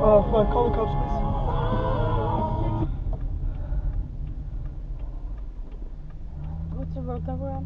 Call the cops, please. What's the road that we're on?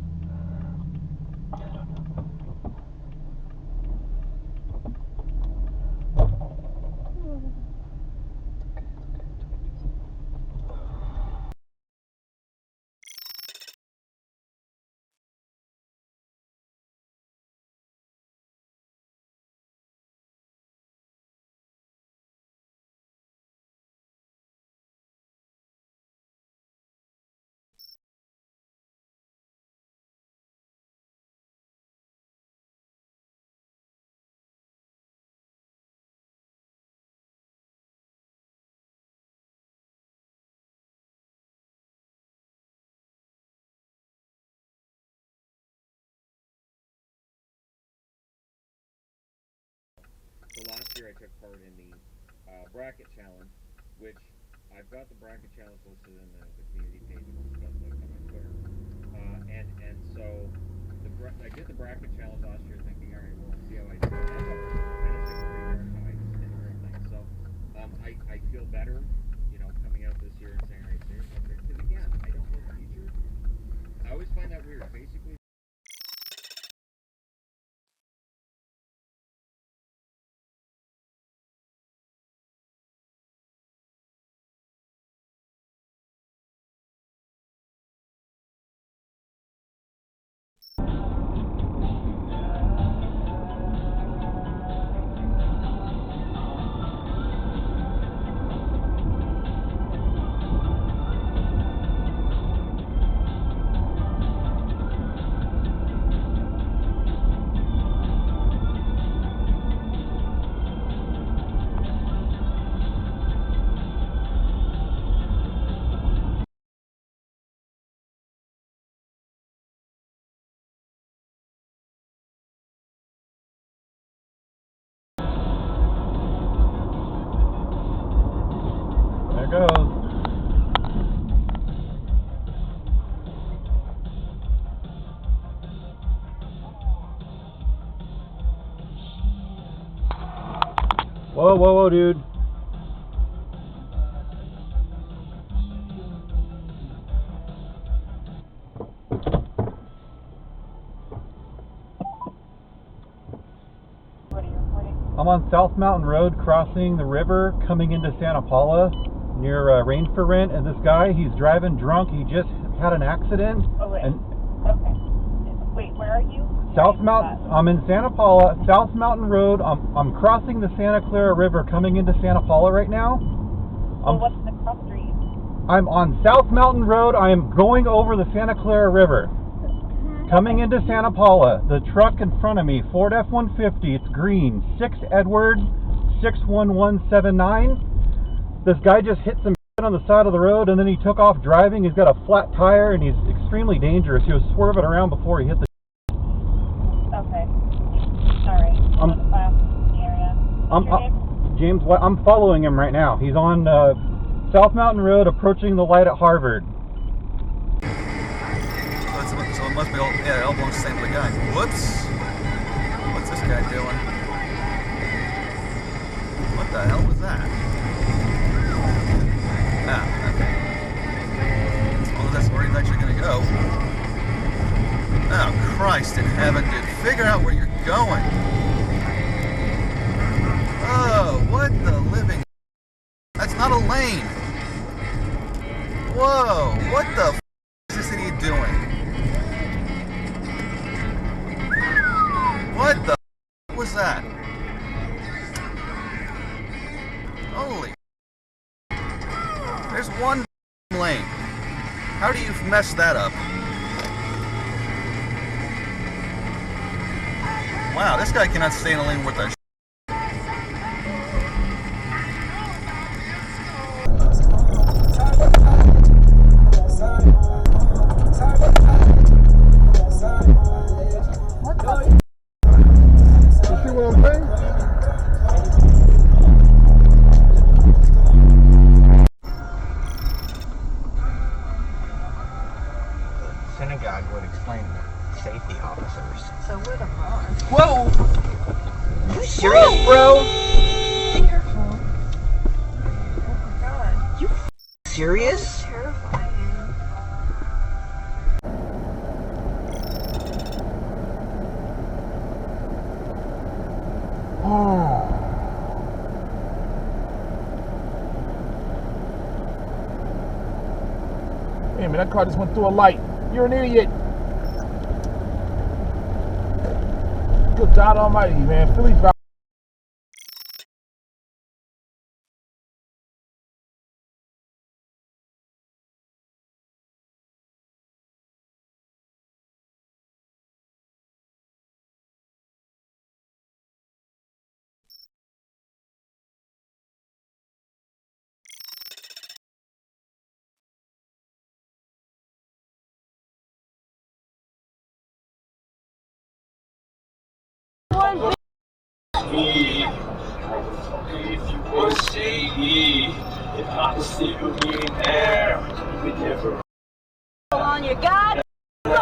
So last year I took part in the bracket challenge, which I've got the bracket challenge listed in the community page about the coming third. And so I did the bracket challenge last year thinking, all right, well, see how I do. I ended up finishing pretty darn high just in the whole thing. So I feel better, coming out this year and saying, all right, there's no trick. Because again, I don't know the future. I always find that weird. Basically, There it goes. Whoa, whoa, whoa, dude. What are you recording? I'm on South Mountain Road crossing the river coming into Santa Paula near Rain for Rent, and this guy, he's driving drunk. He just had an accident. Oh, wait. And Okay. Wait, where are you? South Mountain, I'm in Santa Paula, South Mountain Road. I'm crossing the Santa Clara River coming into Santa Paula right now. Well, what's the cross street? I'm on South Mountain Road. I am going over the Santa Clara River. Coming into Santa Paula. The truck in front of me, Ford F-150, it's green, 6 Edward 61179. This guy just hit some shit on the side of the road and then he took off driving. He's got a flat tire and he's extremely dangerous. He was swerving around before he hit the Okay. Alright. James, I'm following him right now. He's on South Mountain Road approaching the light at Harvard. So it must be all, yeah, it all belongs to the same guy. Whoops. What's this guy doing? What the hell was that? Ah, okay. As long as that's where he's actually going to go. Oh, Christ in heaven, dude. Figure out where you're going. Oh, what the living... That's not a lane. Whoa, what the f*** is this idiot doing? What the f*** was that? Holy... There's one lane. How do you mess that up? Wow, this guy cannot stay in a lane with a synagogue would explain safety officers. So where the fuck? Whoa! Are you serious, bro? Be careful. Hey man, that car just went through a light. You're an idiot. Good God Almighty, man. Philly drive. If you would see me, if I was still being there, we never. On your god road.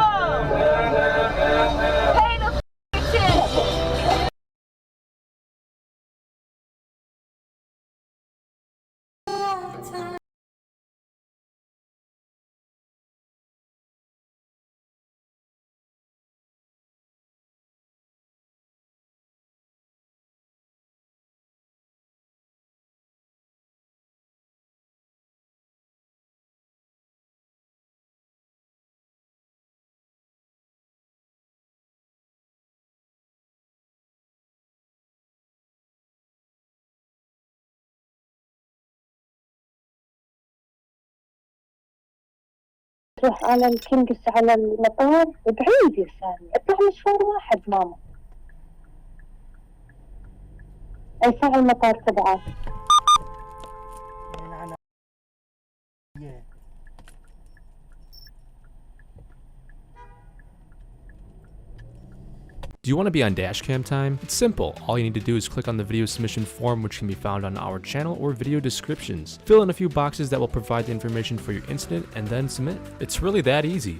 Pay the attention. تروح على الكنجس على المطار بعيد يا سامي، اطلع مشوار واحد ماما. اي ساعة المطار تبعك؟ Do you want to be on Dashcam time? It's simple. All you need to do is click on the video submission form, which can be found on our channel or video descriptions. Fill in a few boxes that will provide the information for your incident and then submit. It's really that easy.